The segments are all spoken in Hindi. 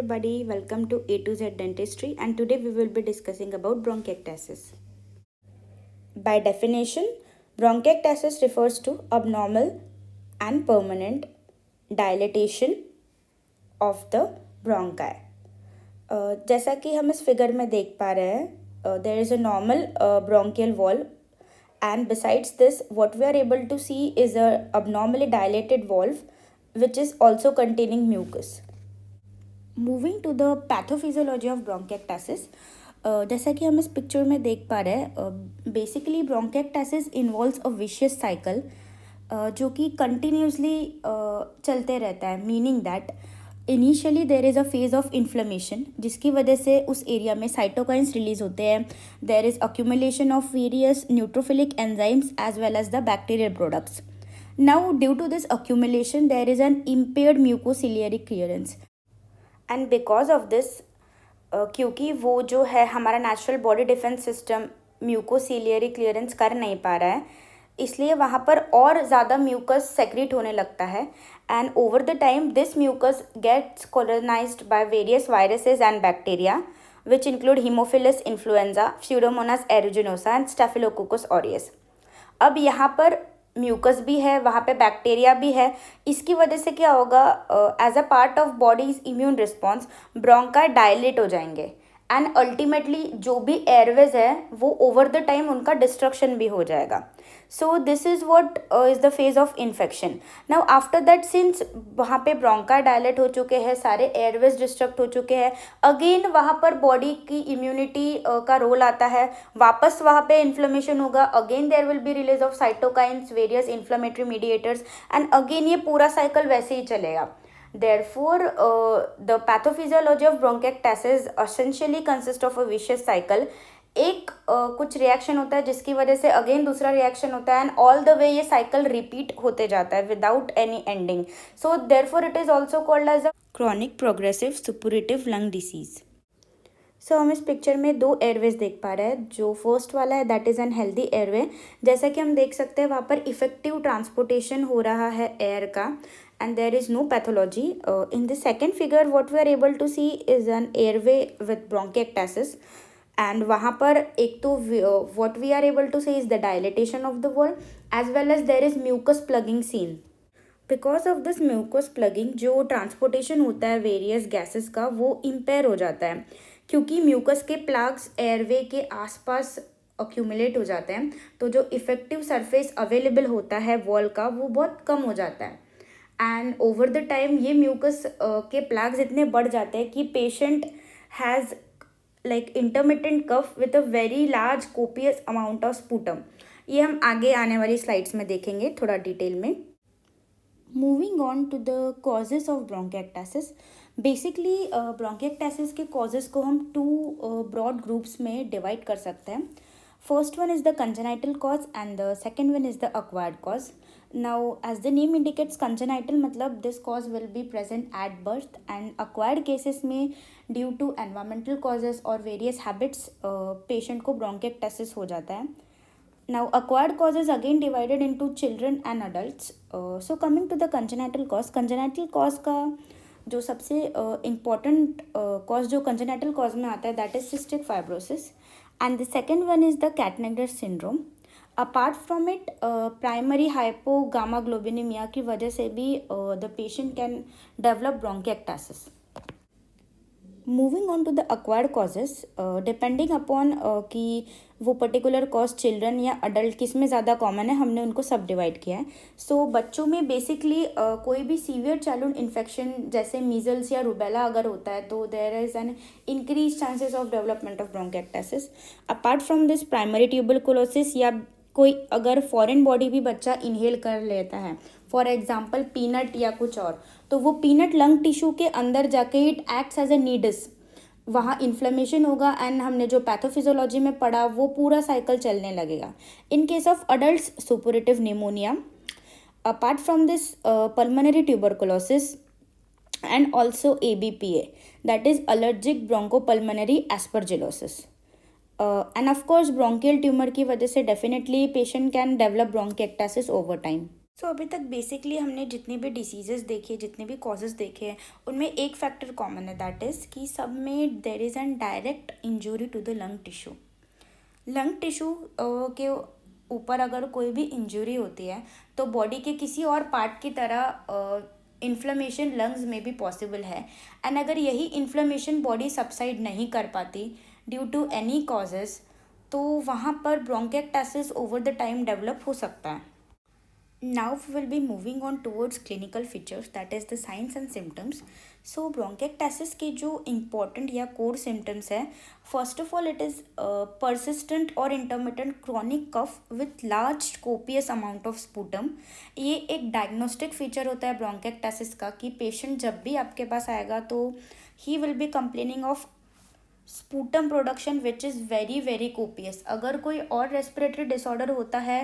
everybody, welcome to A to Z Dentistry, and today we will be discussing about bronchiectasis. By definition, bronchiectasis refers to abnormal and permanent dilatation of the bronchi. जैसा कि हम इस फिगर में देख पा रहे हैं, there is a normal bronchial wall, and besides this what we are able to see is a abnormally dilated valve which is also containing mucus. Moving to the pathophysiology of bronchiectasis, जैसा कि हम इस पिक्चर में देख पा रहे हैं, basically bronchiectasis involves a vicious cycle जो कि कंटिन्यूसली चलते रहता है, meaning that initially there is a phase of inflammation जिसकी वजह से उस एरिया में साइटोकाइंस रिलीज होते हैं. There is accumulation of various neutrophilic enzymes as well as the bacterial products. Now due to this accumulation there is an impaired mucociliary clearance, and because of this क्योंकि वो जो है हमारा natural body defence system mucociliary clearance कर नहीं पा रहा है, इसलिए वहाँ पर और ज़्यादा म्यूकस सेक्रेट होने लगता है. And over the time this mucus gets colonised by various viruses and bacteria which include Haemophilus influenzae, Pseudomonas aeruginosa and Staphylococcus aureus. अब यहाँ पर म्यूकस भी है, वहाँ पे बैक्टीरिया भी है. इसकी वजह से क्या होगा, as a part of body's immune response bronchi dilate हो जाएंगे एंड अल्टीमेटली जो भी एयरवेज है वो ओवर द टाइम उनका डिस्ट्रक्शन भी हो जाएगा. So this is what is the phase of infection. Now after that since वहाँ पे ब्रोंकाई डायलेट हो चुके हैं, सारे एयरवेज डिस्ट्रक्ट हो चुके हैं, अगेन वहाँ पर बॉडी की इम्यूनिटी का रोल आता है. वापस वहाँ पे इन्फ्लेमेशन होगा, again there will be release of cytokines, various inflammatory mediators, and again ये पूरा साइकिल वैसे ही चलेगा. Therefore, the pathophysiology of bronchiectasis essentially consists of a vicious cycle. एक कुछ रिएक्शन होता है जिसकी वजह से अगेन दूसरा रिएक्शन होता है, एंड ऑल द वे ये साइकिल रिपीट होते जाता है without any ending. So therefore it is also called as a chronic progressive suppurative lung disease. So हम इस पिक्चर में दो एयरवेज देख पा रहे हैं. जो फर्स्ट वाला है that is an healthy airway. जैसा कि हम देख सकते हैं वहाँ पर इफेक्टिव ट्रांसपोर्टेशन हो रहा है एयर का, and there is no pathology. In the second figure what we are able to see is an airway with bronchiectasis, and वहाँ पर एक तो what we are able to see is the dilatation of the wall as well as there is mucus plugging seen. Because of this mucus plugging जो ट्रांसपोर्टेशन होता है वेरियस गैसेस का वो इम्पेयर हो जाता है, क्योंकि म्यूकस के प्लग्स एयरवे के आसपास अक्यूमुलेट हो जाते हैं, तो जो इफेक्टिव सरफेस अवेलेबल होता है वॉल का वो बहुत कम हो जाता है. एंड ओवर द टाइम ये म्यूकस के प्लग्स इतने बढ़ जाते हैं कि patient has like intermittent cough with a very large copious amount of sputum. ये हम आगे आने वाली स्लाइड्स में देखेंगे थोड़ा डिटेल में. Moving on to the causes of bronchiectasis. Basically bronchiectasis के कॉजेज को हम टू ब्रॉड ग्रुप्स में डिवाइड कर सकते हैं. First one is the congenital cause and the second one is the acquired cause. Now, as the name indicates, congenital मतलब this cause will be present at birth, and acquired cases में due to environmental causes or various habits patient को bronchiectasis हो जाता है. Now, acquired causes again divided into children and adults. So coming to the congenital cause का जो सबसे important cause जो congenital cause में आता है that is cystic fibrosis. And the second one is the Kattenager syndrome. Apart from it, primary hypogammaglobulinemia की वजह से भी the patient can develop bronchiectasis. Moving on to the acquired causes, depending upon कि वो पर्टिकुलर कॉज चिल्ड्रन या अडल्ट किस में ज़्यादा कॉमन है, हमने उनको सब डिवाइड किया है. सो बच्चों में बेसिकली कोई भी सीवियर चाइल्डहुड इन्फेक्शन जैसे मीजल्स या रूबेला अगर होता है तो there is an increase chances of development of bronchiectasis. Apart from this primary tuberculosis या कोई अगर फॉरेन बॉडी भी बच्चा इनहेल कर लेता है, फॉर एग्जाम्पल पीनट या कुछ और, तो वो पीनट लंग टिश्यू के अंदर जाके it acts as a nidus, वहाँ इन्फ्लेमेशन होगा एंड हमने जो पैथोफिजियोलॉजी में पढ़ा वो पूरा साइकिल चलने लगेगा. In case of adults suppurative pneumonia. Apart from this pulmonary tuberculosis and also ABPA, that is allergic bronchopulmonary aspergillosis. And of course bronchial tumour की वजह से definitely patient can develop bronchiectasis over time. So अभी तक बेसिकली हमने जितनी भी डिसीजेस देखे, जितने भी कॉजेज देखे हैं, उनमें एक फैक्टर कॉमन है, दैट इज़ कि सब में there is an direct injury to the lung tissue. Lung tissue के ऊपर अगर कोई भी इंजरी होती है तो बॉडी के किसी और पार्ट की तरह इन्फ्लेमेशन लंग्स में भी पॉसिबल है। एंड अगर यही इन्फ्लेमेशन बॉडी सबसाइड नहीं कर पाती ड्यू टू एनी कॉजेज़, तो वहाँ पर ब्रोंकेक्टासिस ओवर द टाइम डेवलप हो सकता है। Now we will be moving on towards clinical features, that is the signs and symptoms. So bronchiectasis के जो important या core symptoms है, first of all it is persistent or intermittent chronic cough with large copious amount of sputum. ये एक diagnostic feature होता है bronchiectasis का कि patient जब भी आपके पास आएगा तो he will be complaining of sputum production which is very very copious. अगर कोई और respiratory disorder होता है,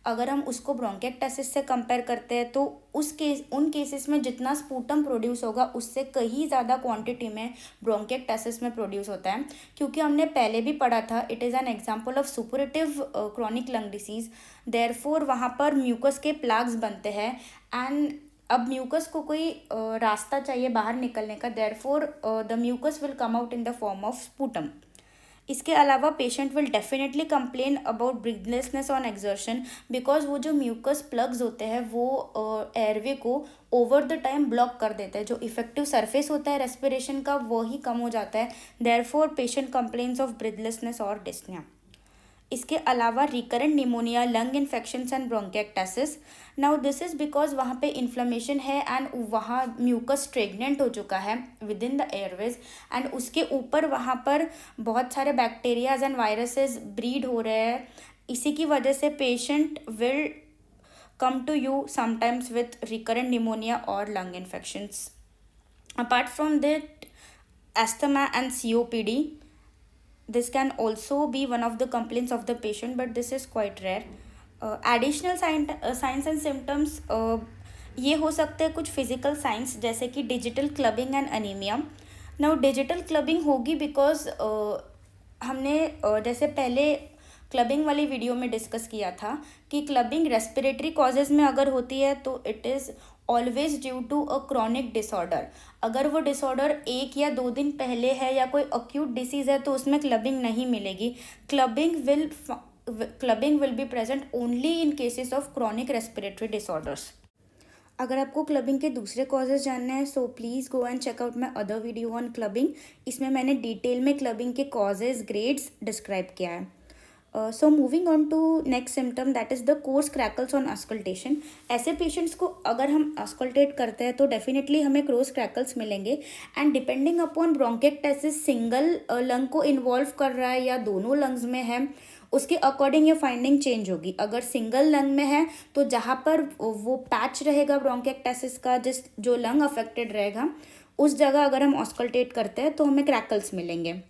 अगर हम उसको ब्रोंकिएक्टासिस से कंपेयर करते हैं तो उन केसेस में जितना स्पूटम प्रोड्यूस होगा उससे कहीं ज़्यादा क्वांटिटी में ब्रोंकिएक्टासिस में प्रोड्यूस होता है। क्योंकि हमने पहले भी पढ़ा था, it is an example of superlative chronic lung disease, therefore वहाँ पर म्यूकस के प्लाग्स बनते हैं एंड अब म्यूकस को कोई रास्ता चाहिए बाहर निकलने का, therefore the mucus will come out in the form of sputum. इसके अलावा patient will definitely complain about breathlessness on exertion, because वो जो म्यूकस प्लग्स होते हैं वो एयरवे को ओवर द टाइम ब्लॉक कर देते हैं। जो इफेक्टिव सरफेस होता है रेस्पिरेशन का वो ही कम हो जाता है, therefore patient complains of breathlessness और डिस्निया। इसके अलावा recurrent pneumonia, lung infections and bronchiectasis. Now this is because वहाँ पे इन्फ्लेमेशन है एंड वहाँ म्यूकस स्टेगनेंट हो चुका है with in the Airways and उसके ऊपर वहाँ पर बहुत सारे बैक्टीरियाज एंड वायरसेस ब्रीड हो रहे हैं। इसी की वजह से patient will come to you sometimes with recurrent pneumonia or lung infections. Apart from that, asthma and COPD, this can also be one of the complaints of the patient, but this is quite rare. Additional signs and symptoms ये हो सकते हैं कुछ फिजिकल साइंस जैसे कि digital clubbing and anaemia. Now digital clubbing होगी बिकॉज हमने जैसे पहले क्लबिंग वाली वीडियो में डिस्कस किया था कि क्लबिंग रेस्पिरेटरी कॉजेज़ में अगर होती है तो it is always due to a chronic disorder. अगर वो डिसऑर्डर 1 या 2 दिन पहले है या कोई अक्यूट डिसीज़ है तो उसमें क्लबिंग नहीं मिलेगी। Clubbing will be present only in cases of chronic respiratory disorders. अगर आपको क्लबिंग के दूसरे कॉजेज़ जानना है so please go and check out my other video on clubbing. इसमें मैंने डिटेल में क्लबिंग के कॉजेज़, ग्रेड्स डिस्क्राइब किया है। So moving on to next symptom, that is the coarse crackles on auscultation. ऐसे पेशेंट्स को अगर हम अस्कल्टेट करते हैं तो डेफिनेटली हमें क्रोस क्रैकल्स मिलेंगे and depending upon bronchiectasis single lung को इन्वॉल्व कर रहा है या दोनों लंग्स में है, उसके अकॉर्डिंग ये फाइंडिंग चेंज होगी। अगर सिंगल लंग में है तो जहाँ पर वो पैच रहेगा ब्रोंकिएक्टासिस का, जो लंग अफेक्टेड रहेगा उस जगह अगर हम ऑस्कल्टेट करते हैं तो हमें क्रैकल्स मिलेंगे।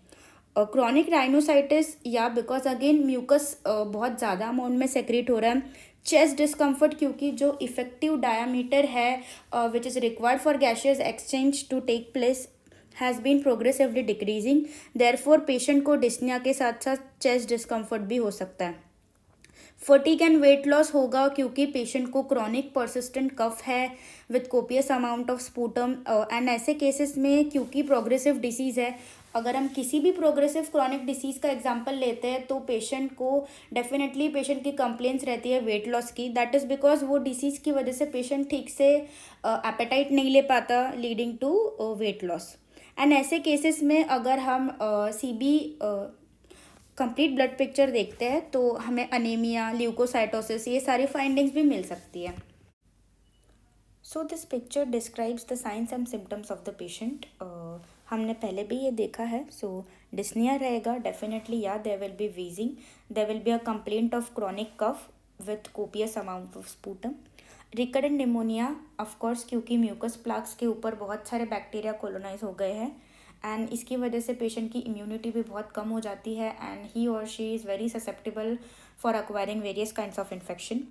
क्रॉनिक राइनोसाइटिस या बिकॉज अगेन म्यूकस बहुत ज़्यादा अमाउंट में सेक्रेट हो रहा है। चेस्ट डिस्कम्फर्ट, क्योंकि जो इफेक्टिव डायामीटर है which is required for gaseous exchange to take place has been progressively decreasing, therefore patient को डिस्निया के साथ साथ चेस्ट डिस्कम्फर्ट भी हो सकता है। फटीग एंड वेट लॉस होगा क्योंकि पेशेंट को क्रॉनिक परसिस्टेंट कफ है with copious amount of sputum and ऐसे केसेस में क्योंकि प्रोग्रेसिव डिसीज़ है, अगर हम किसी भी प्रोग्रेसिव क्रॉनिक डिसीज़ का एग्जांपल लेते हैं तो पेशेंट को डेफिनेटली पेशेंट की कंप्लेंट्स रहती है वेट लॉस की। दैट इज़ बिकॉज वो डिसीज़ की वजह से पेशेंट ठीक से एपेटाइट नहीं ले पाता, leading to weight loss. And ऐसे केसेस में अगर हम CB कंप्लीट ब्लड पिक्चर देखते हैं तो हमें अनीमिया, ल्यूकोसाइटोसिस, ये सारी फाइंडिंग्स भी मिल सकती है। So this picture describes the signs and symptoms of the patient. हमने पहले भी ये देखा है। सो डिस्निया रहेगा डेफिनेटली, या there will be wheezing, there will be a complaint of chronic cough with copious amount of sputum. Recurrent pneumonia of course क्योंकि म्यूकस प्लाक्स के ऊपर बहुत सारे बैक्टीरिया कोलोनाइज हो गए हैं एंड इसकी वजह से पेशेंट की इम्यूनिटी भी बहुत कम हो जाती है एंड ही और she is very susceptible for acquiring various kinds of infection.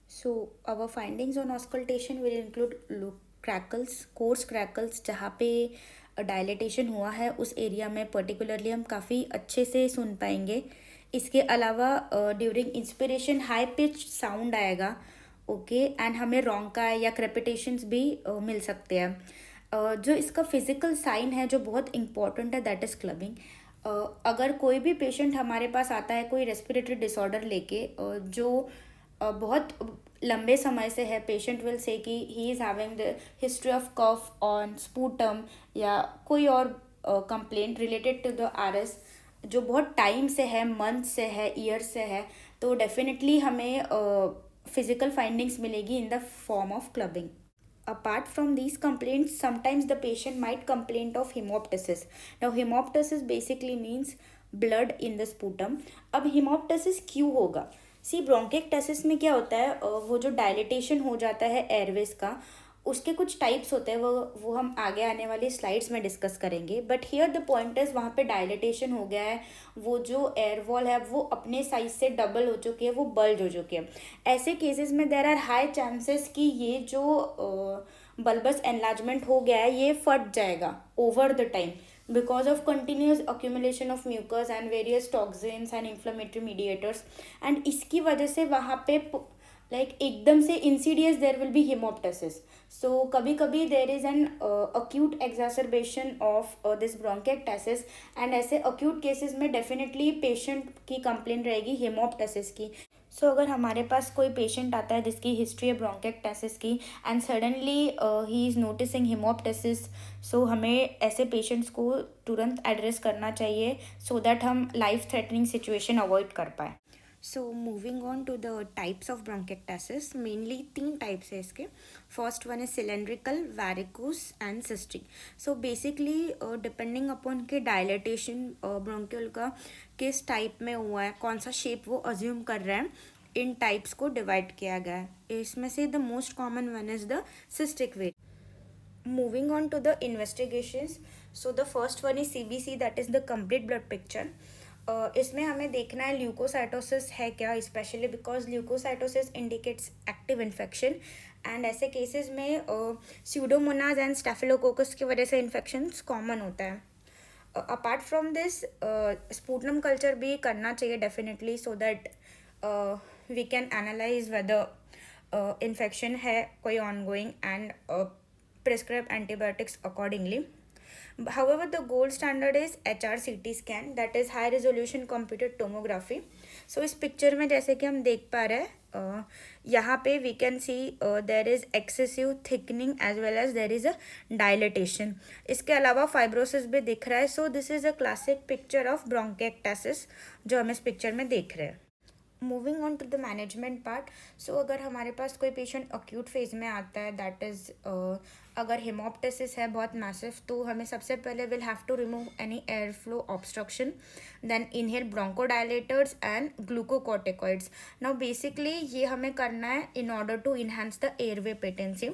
So our findings on auscultation will include crackles, coarse crackles, जहाँ पे डायलेटेशन हुआ है उस एरिया में पर्टिकुलरली हम काफ़ी अच्छे से सुन पाएंगे। इसके अलावा during inspiration high pitch sound आएगा, ओके, एंड हमें रोंका या क्रेपिटेशंस भी मिल सकते हैं। जो इसका फिजिकल साइन है जो बहुत इंपॉर्टेंट है, दैट इज़ क्लबिंग। अगर कोई भी पेशेंट हमारे पास आता है कोई रेस्पिरेटरी डिसऑर्डर लेके, जो बहुत लंबे समय से है, पेशेंट विल से कि he is having the history of cough on sputum या कोई और complaint related to the RS जो बहुत टाइम से है, मंथ से है, ईयर से है, तो डेफिनेटली हमें फिजिकल फाइंडिंग्स मिलेगी इन the form of clubbing. Apart from these complaints, sometimes the patient might complain of hemoptysis. Now hemoptysis basically means blood in the sputum. अब hemoptysis क्यों होगा? सी ब्रोंकेक्टासिस में क्या होता है, वो जो डायलिटेशन हो जाता है एयरवेज का, उसके कुछ टाइप्स होते हैं, वो हम आगे आने वाली स्लाइड्स में डिस्कस करेंगे. But here the point is वहाँ पे डायलिटेशन हो गया है, वो जो एयर वॉल है वो अपने साइज से डबल हो चुकी है, वो बल्ज हो चुकी है. ऐसे केसेस में देर आर हाई चांसेस कि ये जो बल्बस एनलार्जमेंट हो गया है ये फट जाएगा over the time because of continuous accumulation of mucus and various toxins and inflammatory mediators. and इसकी वजह से वहाँ पे लाइक एकदम से insidious there will be haemoptysis. So कभी कभी there is an acute exacerbation of this bronchiectasis, and ऐसे अक्यूट केसेस में डेफिनेटली पेशेंट की कंप्लेन रहेगी हिमोप्टासिस की. सो अगर हमारे पास कोई पेशेंट आता है जिसकी हिस्ट्री है ब्रोंकेक्टासिस की and suddenly he is noticing haemoptysis, so हमें ऐसे पेशेंट्स को तुरंत एड्रेस करना चाहिए सो दैट हम लाइफ थ्रेटनिंग सिचुएशन अवॉइड कर पाए. So moving on to the types of bronchiectasis, mainly 3 types है इसके. First one is cylindrical, varicose and cystic. So basically depending upon के डायलेटेशन ब्रोंक्यूल का किस टाइप में हुआ है, कौन सा शेप वो अज्यूम कर रहा है, इन टाइप्स को डिवाइड किया गया है. इसमें से the most common one is the cystic wet. Moving on to the investigations, so the first one is CBC, that is the complete blood picture. इसमें हमें देखना है ल्यूकोसाइटोसिस है क्या, specially because leucocytosis indicates active infection, and ऐसे केसेस में स्यूडोमोनास एंड स्टेफिलोकोकस की वजह से इन्फेक्शंस कॉमन होता है. Apart from this sputum culture भी करना चाहिए definitely, so that we can analyse whether infection है कोई ongoing and prescribe antibiotics accordingly. However, the gold standard is HRCT scan, that is high resolution computed tomography. So इस पिक्चर में जैसे कि हम देख पा रहे हैं, यहाँ पे we can see there is excessive thickening as well as there is a dilatation. इसके अलावा फाइब्रोसिस भी दिख रहा है. So this is a classic picture of bronchiectasis जो हम इस पिक्चर में देख रहे हैं. Moving on to the management part, so अगर हमारे पास कोई पेशेंट अक्यूट फेज में आता है, दैट इज़ अगर हिमोप्टासिस है बहुत मैसिव, तो हमें सबसे पहले will have to remove any air flow obstruction, then inhale bronchodilators and glucocorticoids. Now basically ये हमें करना है in order to enhance the airway patency.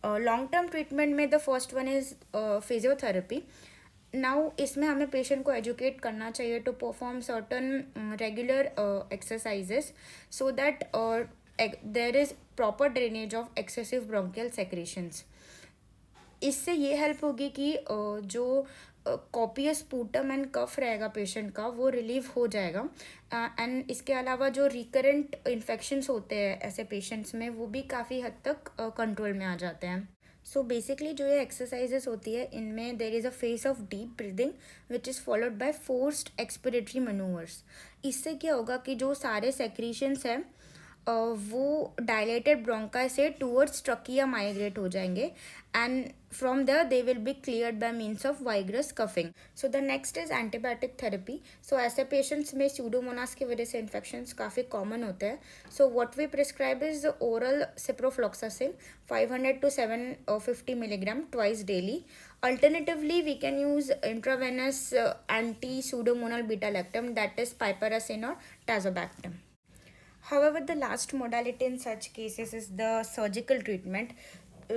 Long term treatment में the first one is physiotherapy. Now इसमें हमें पेशेंट को एजुकेट करना चाहिए to perform certain regular exercises so that there is proper drainage of excessive bronchial secretions. इससे ये हेल्प होगी कि जो कॉपियस स्पूटम एंड कफ रहेगा पेशेंट का वो रिलीव हो जाएगा. एंड इसके अलावा जो रिकरेंट इन्फेक्शंस होते हैं ऐसे पेशेंट्स में, वो भी काफ़ी हद तक कंट्रोल में आ जाते हैं. सो बेसिकली जो ये एक्सरसाइजेस होती है इनमें there is a phase of deep breathing which is followed by forced expiratory manoeuvres. इससे क्या होगा कि जो सारे सेक्रीशंस हैं वो डायलेटेड ब्रोंकाई से टूवर्ड्स ट्रकिया माइग्रेट हो जाएंगे, and from there they will be cleared by means of vigorous coughing. So the next is antibiotic therapy. So ऐसे पेशेंट्स में स्यूडोमोनास की वजह से इन्फेक्शंस काफ़ी कॉमन होते हैं. So what we prescribe is oral ciprofloxacin 500 to 750 milligram twice daily. Alternatively, we can use intravenous anti-pseudomonal beta-lactam, that is piperacin or tazobactam. However, the last modality in such cases is the surgical treatment.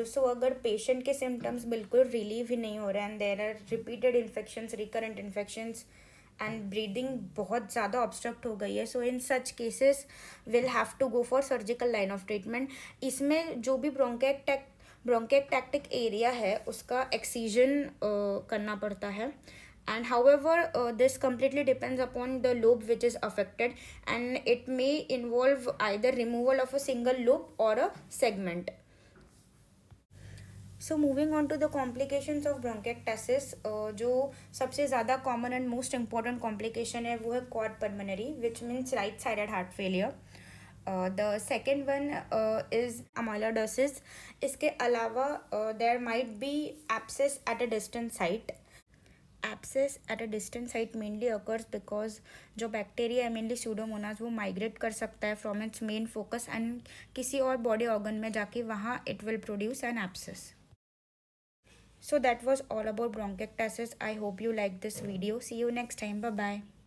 सो अगर पेशेंट के सिम्टम्स बिल्कुल रिलीव ही नहीं हो रहे हैं, there are repeated infections, recurrent infections and breathing बहुत ज़्यादा ऑब्स्ट्रक्ट हो गई है, so in such cases will have to go for surgical line of treatment. इसमें जो भी ब्रोंकेक्टैक्टिक एरिया है उसका एक्सीजन करना पड़ता है, And however, this completely depends upon the lobe which is affected, and it may involve either removal of a single lobe or a segment. So moving on to the complications of bronchiectasis, जो सबसे ज़्यादा common and most important complication है वो है cor pulmonale, which means right sided heart failure. The second one is amyloidosis. इसके अलावा there might be abscess at a distant site. Abscess at a distant site mainly occurs because जो बैक्टीरिया है मेनली सूडोमोनास वो माइग्रेट कर सकता है from its main focus and किसी और बॉडी ऑर्गन में जाके वहाँ it will produce an abscess. So that was all about bronchiectasis. I hope you liked this video. See you next time. Bye bye.